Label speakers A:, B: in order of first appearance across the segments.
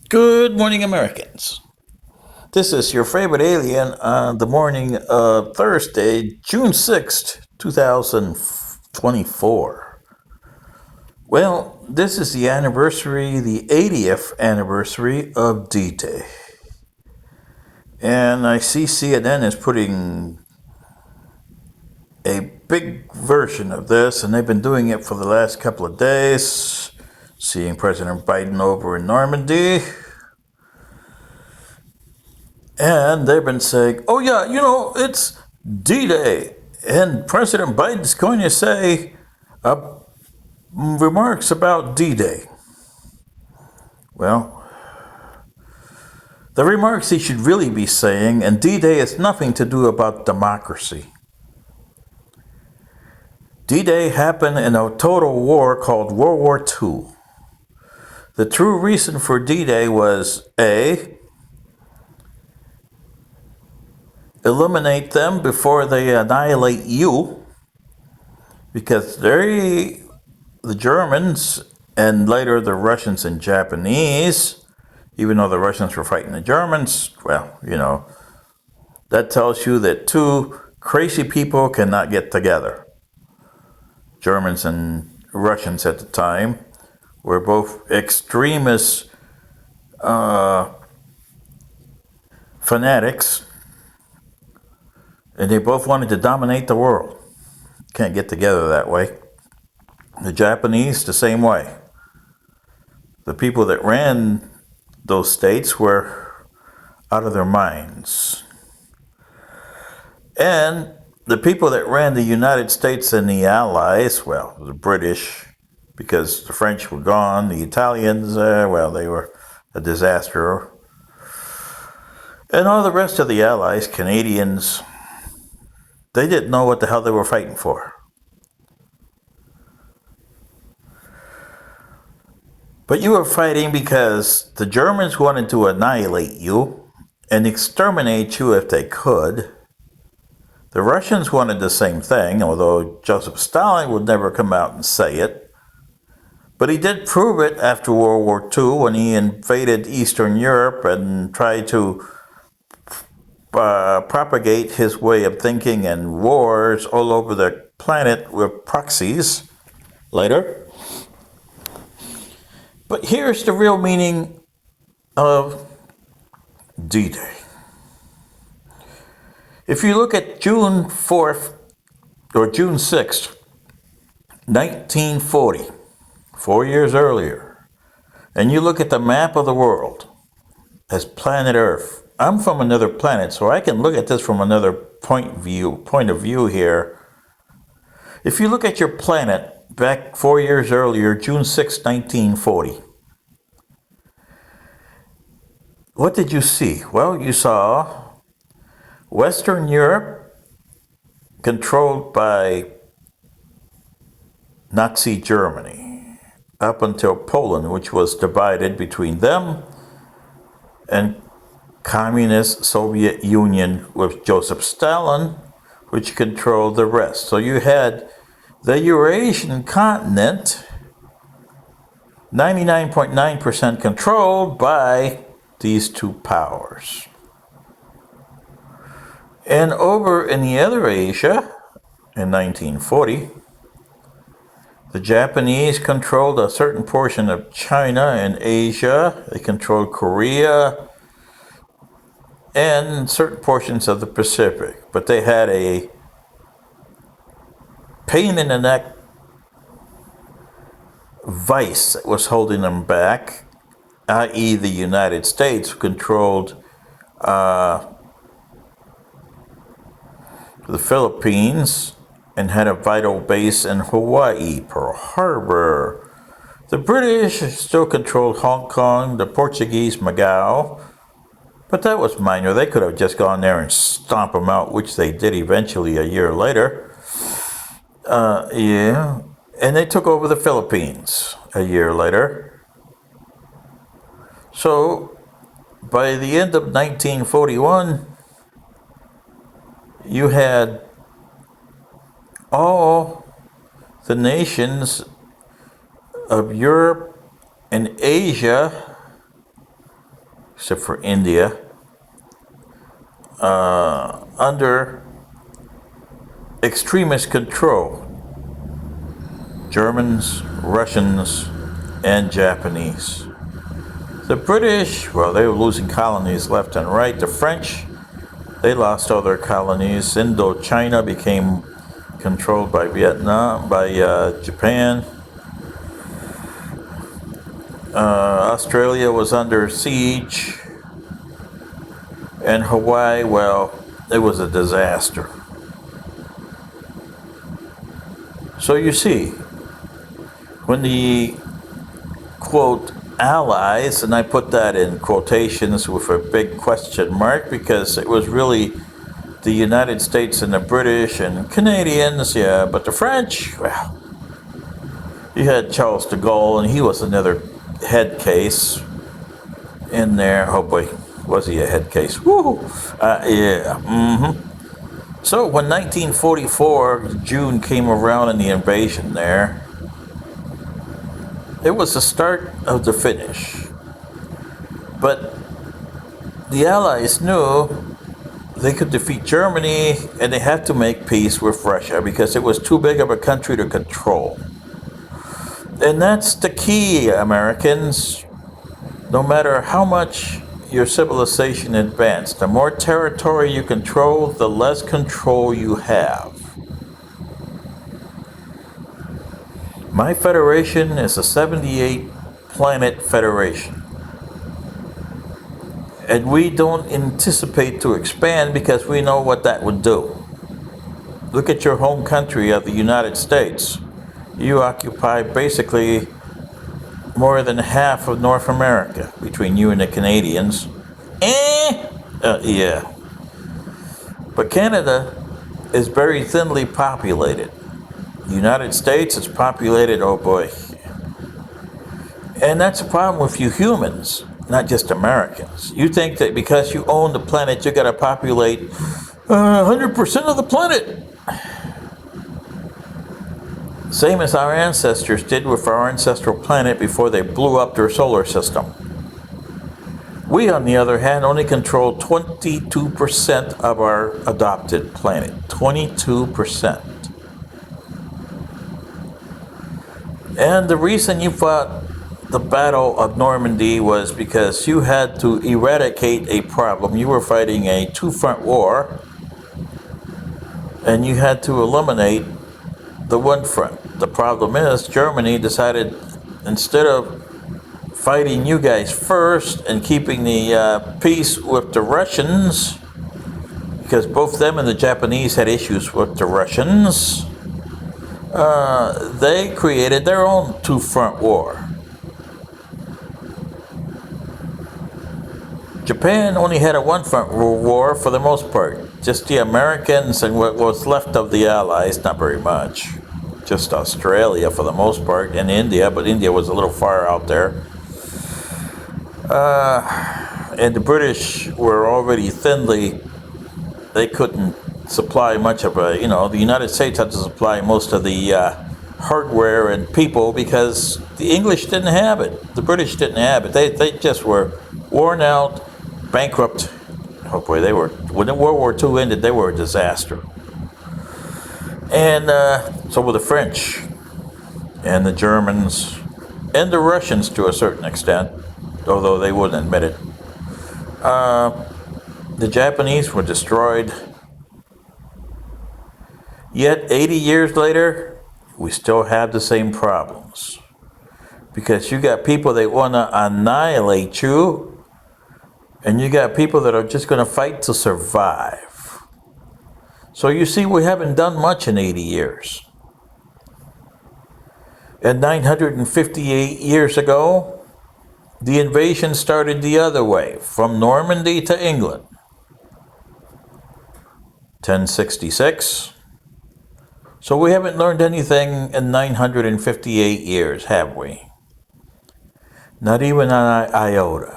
A: Good morning, Americans. This is your favorite alien on the morning of Thursday, June 6th, 2024. Well, this is the anniversary, the 80th anniversary of D Day. And I see CNN is putting a big version of this, and they've been doing it for the last couple of days. Seeing President Biden over in Normandy. And they've been saying, oh, yeah, it's D Day. And President Biden's going to say remarks about D Day. Well, the remarks he should really be saying, and D Day has nothing to do about democracy. D Day happened in a total war called World War II. The true reason for D Day was A, eliminate them before they annihilate you, because the Germans and later the Russians and Japanese, even though the Russians were fighting the Germans, well, that tells you that two crazy people cannot get together. Germans and Russians at the time were both extremist fanatics, and they both wanted to dominate the world. Can't get together that way. The Japanese, the same way. The people that ran those states were out of their minds. And the people that ran the United States and the Allies, well, the British, because the French were gone, the Italians, well, they were a disaster. And all the rest of the Allies, Canadians, they didn't know what the hell they were fighting for. But you were fighting because the Germans wanted to annihilate you and exterminate you if they could. The Russians wanted the same thing, although Joseph Stalin would never come out and say it. But he did prove it after World War II when he invaded Eastern Europe and tried to propagate his way of thinking and wars all over the planet with proxies later. But here's the real meaning of D Day. If you look at June 4th or June 6th, 1940, 4 years earlier, and you look at the map of the world as planet Earth, I'm from another planet, so I can look at this from another point of view here. If you look at your planet back 4 years earlier, June 6, 1940, what did you see? Well, you saw Western Europe controlled by Nazi Germany up until Poland, which was divided between them and Communist Soviet Union with Joseph Stalin, which controlled the rest. So you had the Eurasian continent 99.9% controlled by these two powers. And over in the other Asia, in 1940, the Japanese controlled a certain portion of China and Asia. They controlled Korea and certain portions of the Pacific. But they had a pain in the neck vice that was holding them back, i.e. the United States, who controlled the Philippines and had a vital base in Hawaii, Pearl Harbor. The British still controlled Hong Kong, the Portuguese Macau, but that was minor. They could have just gone there and stomped them out, which they did eventually a year later. And they took over the Philippines a year later. So by the end of 1941, you had all the nations of Europe and Asia except for India, under extremist control. Germans, Russians, and Japanese. The British, well, they were losing colonies left and right. The French, they lost all their colonies. Indochina became controlled by Japan. Australia was under siege. And Hawaii, well, it was a disaster. So you see, when the, quote, allies, and I put that in quotations with a big question mark because it was really the United States and the British and Canadians, yeah, but the French, well, you had Charles de Gaulle, and he was another head case in there. Oh boy, was he a head case? Woo! Yeah. So when 1944, June came around and the invasion there, it was the start of the finish. But the Allies knew they could defeat Germany and they had to make peace with Russia because it was too big of a country to control. And that's the key, Americans. No matter how much your civilization advanced, the more territory you control, the less control you have. My federation is a 78 planet federation. And we don't anticipate to expand because we know what that would do. Look at your home country of the United States. You occupy basically more than half of North America between you and the Canadians. Yeah. But Canada is very thinly populated. The United States is populated, oh boy. And that's a problem with you humans, not just Americans. You think that because you own the planet, you gotta populate 100% of the planet. Same as our ancestors did with our ancestral planet before they blew up their solar system. We, on the other hand, only control 22% of our adopted planet. 22%. And the reason you fought the Battle of Normandy was because you had to eradicate a problem. You were fighting a two-front war, and you had to eliminate the one front. The problem is Germany decided, instead of fighting you guys first and keeping the peace with the Russians, because both them and the Japanese had issues with the Russians, they created their own two-front war. Japan only had a one-front war for the most part. Just the Americans and what was left of the Allies, not very much. Just Australia for the most part, and India, but India was a little far out there. And the British were already thinly, they couldn't supply much of the United States had to supply most of the hardware and people because the English didn't have it. The British didn't have it. They just were worn out, bankrupt. Oh boy, they were, when World War II ended, they were a disaster. And so were the French and the Germans and the Russians to a certain extent, although they wouldn't admit it. The Japanese were destroyed. Yet 80 years later, we still have the same problems. Because you got people that want to annihilate you, and you got people that are just going to fight to survive. So you see, we haven't done much in 80 years. And 958 years ago, the invasion started the other way, from Normandy to England. 1066. So we haven't learned anything in 958 years, have we? Not even an iota.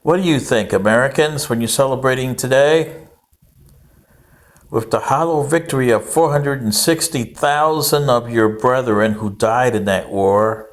A: What do you think, Americans, when you're celebrating today? With the hollow victory of 460,000 of your brethren who died in that war,